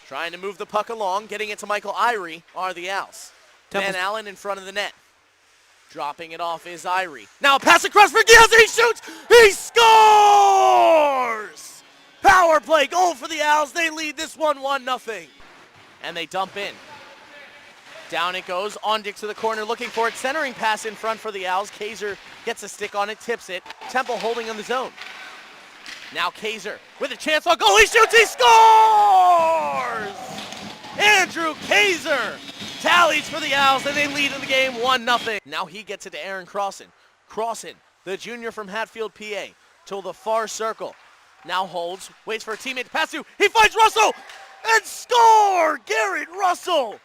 Trying to move the puck along, getting it to Michael Irie are the Owls. Van Allen in front of the net. Dropping it off is Irie. Now a pass across for Giaz, he shoots! He scores! Power play goal for the Owls. They lead this one 1-0. And they dump in. Down it goes. Ondick to the corner looking for it. Centering pass in front for the Owls. Kaiser gets a stick on it, tips it. Temple holding on the zone. Now Kaiser with a chance on goal. He shoots, he scores! Andrew Kaiser tallies for the Owls, and they lead in the game 1-0. Now he gets it to Aaron Crossan. Crossan, the junior from Hatfield, PA, to the far circle. Now holds, waits for a teammate to pass to. He finds Russell and score! Garrett Russell,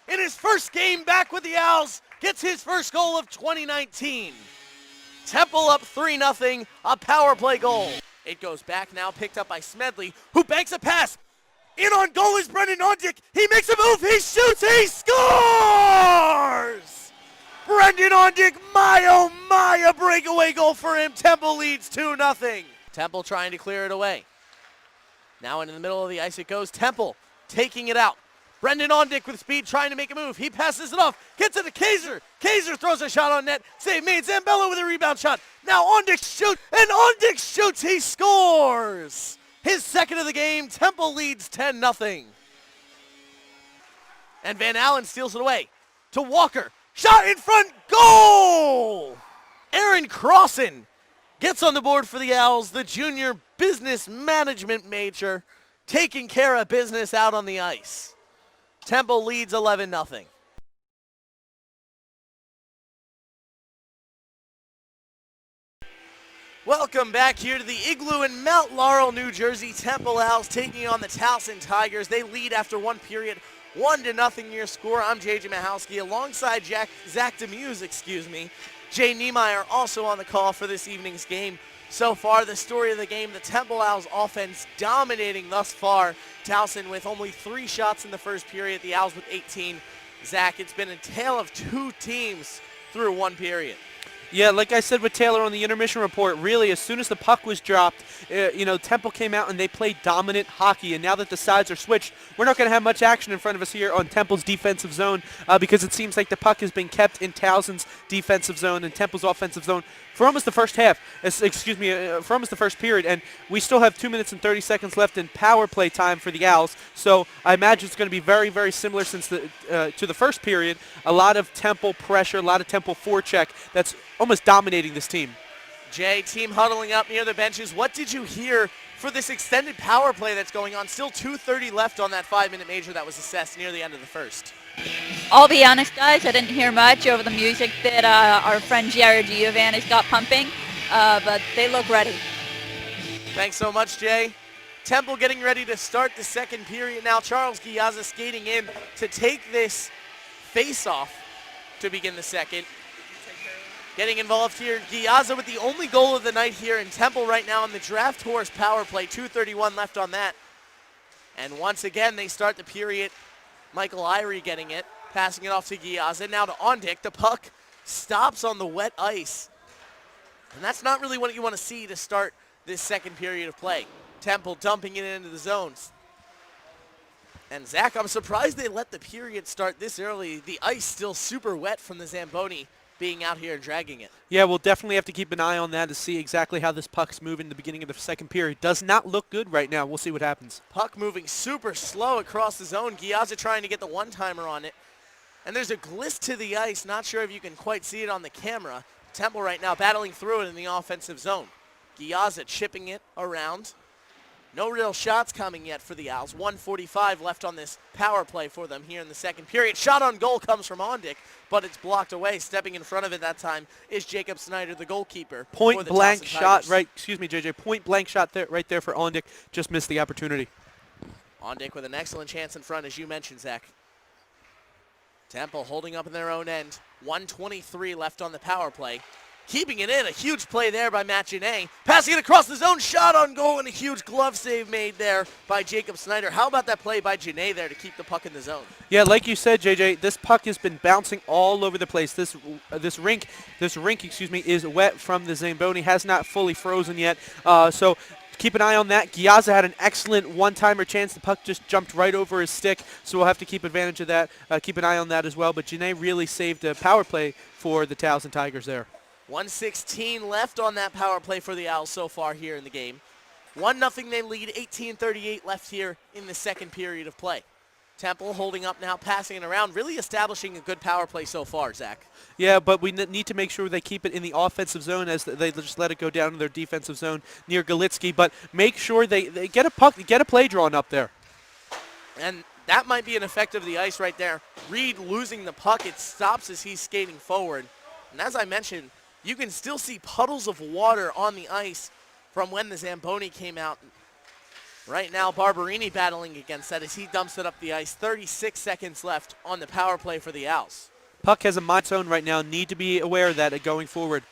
in his first game back with the Owls, gets his first goal of 2019. Temple up 3-0, a power play goal. It goes back now, picked up by Smedley, who banks a pass. In on goal is Brendan Ondick. He makes a move, he shoots, he scores! Brendan Ondick, my oh my, a breakaway goal for him. Temple leads 2-0. Temple trying to clear it away. Now in the middle of the ice it goes. Temple taking it out. Brendan Ondick with speed trying to make a move. He passes it off, gets it to Kaiser. Kaiser throws a shot on net. Save made. Zambello with a rebound shot. Now Ondick shoots, and Ondick shoots, he scores! His second of the game. Temple leads 10-0. And Van Allen steals it away to Walker. Shot in front, goal! Aaron Crossan gets on the board for the Owls, the junior business management major, taking care of business out on the ice. Temple leads 11-0. Welcome back here to the Igloo in Mount Laurel, New Jersey. Temple Owls taking on the Towson Tigers. They lead after one period, 1-0 your score. I'm JJ Michalski alongside Zach Demuse, Jay Niemeyer also on the call for this evening's game. So far, the story of the game, the Temple Owls offense dominating thus far. Towson with only 3 shots in the first period, the Owls with 18. Zach, it's been a tale of 2 teams through one period. Yeah, like I said with Taylor on the intermission report, really, as soon as the puck was dropped, Temple came out and they played dominant hockey. And now that the sides are switched, we're not going to have much action in front of us here on Temple's defensive zone because it seems like the puck has been kept in Towson's defensive zone and Temple's offensive zone for almost the first half. For almost the first period. And we still have 2 minutes and 30 seconds left in power play time for the Owls. So I imagine it's going to be very, very similar to the first period. A lot of Temple pressure, a lot of Temple forecheck that's almost dominating this team. Jay, team huddling up near the benches. What did you hear for this extended power play that's going on? Still 2:30 left on that 5-minute major that was assessed near the end of the first. I'll be honest, guys, I didn't hear much over the music that our friend Jared Giovan has got pumping, but they look ready. Thanks so much, Jay. Temple getting ready to start the second period now. Charles Giaza skating in to take this face-off to begin the second. Getting involved here, Giaza with the only goal of the night here in Temple right now on the Draft Horse power play. 2:31 left on that. And once again, they start the period. Michael Irie getting it, passing it off to Giaza. Now to Ondick. The puck stops on the wet ice. And that's not really what you want to see to start this second period of play. Temple dumping it into the zones. And Zach, I'm surprised they let the period start this early. The ice still super wet from the Zamboni being out here and dragging it. Yeah, we'll definitely have to keep an eye on that to see exactly how this puck's moving in the beginning of the second period. Does not look good right now. We'll see what happens. Puck moving super slow across the zone. Giaza trying to get the one-timer on it. And there's a glist to the ice. Not sure if you can quite see it on the camera. Temple right now battling through it in the offensive zone. Giaza chipping it around. No real shots coming yet for the Owls. 1:45 left on this power play for them here in the second period. Shot on goal comes from Ondick, but it's blocked away. Stepping in front of it that time is Jacob Snyder, the goalkeeper. Point blank shot, right? Excuse me, JJ. Point blank shot there, right there for Ondick. Just missed the opportunity. Ondick with an excellent chance in front, as you mentioned, Zach. Temple holding up in their own end. 1:23 left on the power play. Keeping it in, a huge play there by Matt Genet. Passing it across the zone, shot on goal, and a huge glove save made there by Jacob Snyder. How about that play by Genet there to keep the puck in the zone? Yeah, like you said, JJ, this puck has been bouncing all over the place. This rink, is wet from the Zamboni, has not fully frozen yet. So keep an eye on that. Giazza had an excellent one-timer chance. The puck just jumped right over his stick, so we'll have to keep advantage of that. Keep an eye on that as well. But Janae really saved a power play for the Towson Tigers there. 1:16 left on that power play for the Owls so far here in the game. 1-0 they lead, 18:38 left here in the second period of play. Temple holding up now, passing it around, really establishing a good power play so far, Zach. Yeah, but we need to make sure they keep it in the offensive zone as they just let it go down to their defensive zone near Galitsky. But make sure they get a puck, get a play drawn up there. And that might be an effect of the ice right there. Reed losing the puck, it stops as he's skating forward. And as I mentioned, you can still see puddles of water on the ice from when the Zamboni came out. Right now, Barberini battling against that as he dumps it up the ice. 36 seconds left on the power play for the Owls. Puck has a mod zone right now. Need to be aware of that going forward.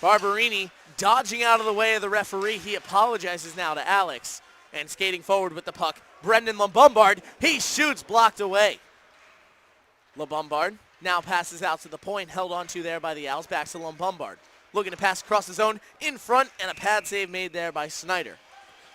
Barberini dodging out of the way of the referee. He apologizes now to Alex. And skating forward with the puck, Brendan LeBombard. He shoots, blocked away. LeBombard now passes out to the point, held onto there by the Owls. Back to LeBombard. Looking to pass across the zone in front, and a pad save made there by Snyder.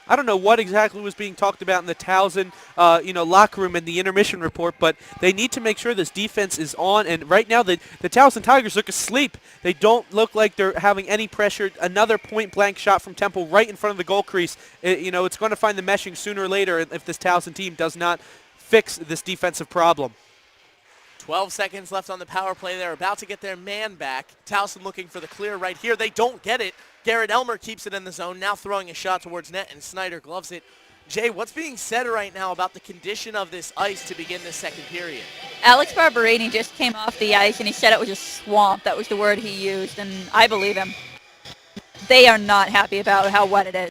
I don't know what exactly was being talked about in the Towson, locker room in the intermission report, but they need to make sure this defense is on. And right now, the Towson Tigers look asleep. They don't look like they're having any pressure. Another point-blank shot from Temple right in front of the goal crease. It's going to find the meshing sooner or later if this Towson team does not fix this defensive problem. 12 seconds left on the power play. They're about to get their man back. Towson looking for the clear right here. They don't get it. Garrett Elmer keeps it in the zone, now throwing a shot towards net, and Snyder gloves it. Jay, what's being said right now about the condition of this ice to begin the second period? Alex Barberini just came off the ice, and he said it was a swamp. That was the word he used, and I believe him. They are not happy about how wet it is.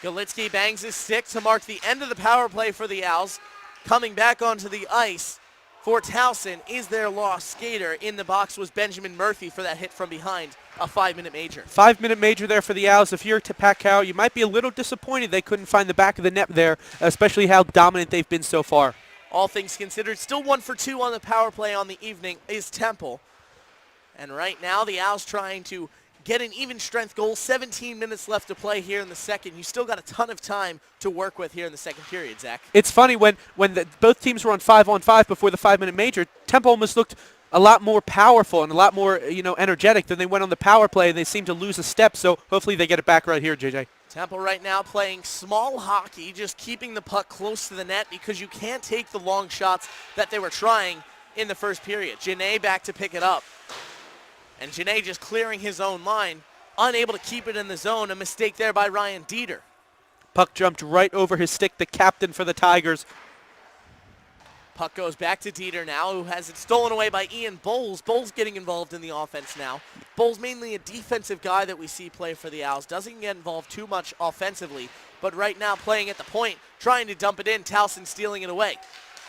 Galitsky bangs his stick to mark the end of the power play for the Owls. Coming back onto the ice for Towson is their lost skater. In the box was Benjamin Murphy for that hit from behind, a 5-minute major. 5-minute major there for the Owls. If you're Pat Cow, you might be a little disappointed they couldn't find the back of the net there, especially how dominant they've been so far. All things considered, still 1 for 2 on the power play on the evening is Temple. And right now the Owls trying to get an even strength goal. 17 minutes left to play here in the second. You still got a ton of time to work with here in the second period, Zach. It's funny, when both teams were on 5-on-5 before the 5-minute major, Temple almost looked a lot more powerful and a lot more energetic than they went on the power play, and they seemed to lose a step, so hopefully they get it back right here, JJ. Temple right now playing small hockey, just keeping the puck close to the net because you can't take the long shots that they were trying in the first period. Janae back to pick it up. And Janae just clearing his own line, unable to keep it in the zone. A mistake there by Ryan Dieter. Puck jumped right over his stick, the captain for the Tigers. Puck goes back to Dieter now, who has it stolen away by Ian Bowles. Bowles getting involved in the offense now. Bowles mainly a defensive guy that we see play for the Owls. Doesn't get involved too much offensively, but right now playing at the point, trying to dump it in. Towson stealing it away.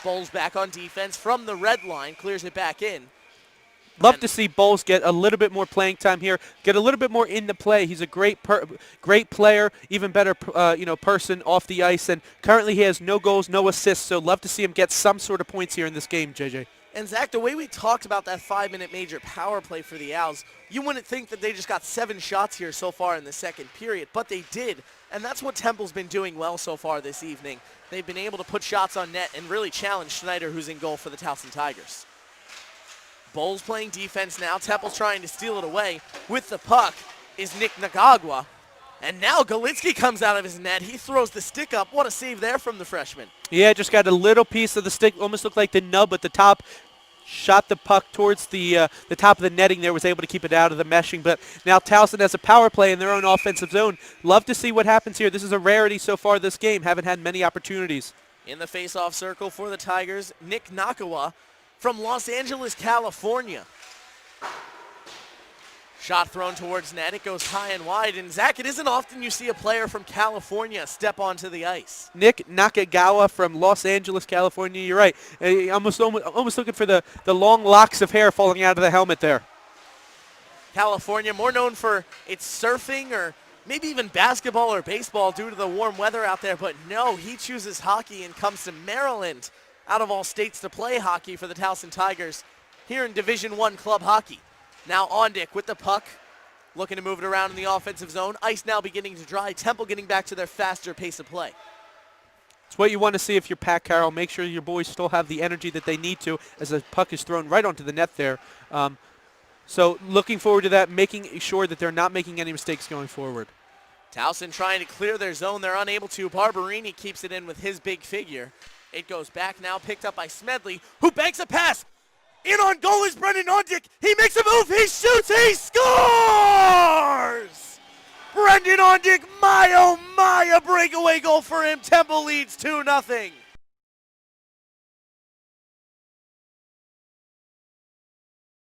Bowles back on defense from the red line, clears it back in. Love to see Bowles get a little bit more playing time here, get a little bit more into play. He's a great player, even better person off the ice, and currently he has no goals, no assists, so love to see him get some sort of points here in this game, JJ. And Zach, the way we talked about that 5-minute major power play for the Owls, you wouldn't think that they just got 7 shots here so far in the second period, but they did, and that's what Temple's been doing well so far this evening. They've been able to put shots on net and really challenge Schneider, who's in goal for the Towson Tigers. Bowles playing defense now. Temple's trying to steal it away. With the puck is Nick Nagagwa. And now Galitsky comes out of his net. He throws the stick up. What a save there from the freshman. Yeah, just got a little piece of the stick. Almost looked like the nub at the top. Shot the puck towards the top of the netting there. Was able to keep it out of the meshing. But now Towson has a power play in their own offensive zone. Love to see what happens here. This is a rarity so far this game. Haven't had many opportunities. In the face-off circle for the Tigers, Nick Nakawa from Los Angeles, California. Shot thrown towards net. It goes high and wide. And Zach, it isn't often you see a player from California step onto the ice. Nick Nakagawa from Los Angeles, California. You're right. Almost looking for the long locks of hair falling out of the helmet there. California, more known for its surfing or maybe even basketball or baseball due to the warm weather out there. But no, he chooses hockey and comes to Maryland, out of all states, to play hockey for the Towson Tigers here in Division I club hockey. Now Ondick with the puck. Looking to move it around in the offensive zone. Ice now beginning to dry. Temple getting back to their faster pace of play. It's what you want to see if you're Pat Carroll. Make sure your boys still have the energy that they need to as the puck is thrown right onto the net there. So looking forward to that, making sure that they're not making any mistakes going forward. Towson trying to clear their zone. They're unable to. Barberini keeps it in with his big figure. It goes back now, picked up by Smedley, who banks a pass. In on goal is Brendan Ondick. He makes a move. He shoots. He scores! Brendan Ondick, my oh my, a breakaway goal for him. Temple leads 2-0.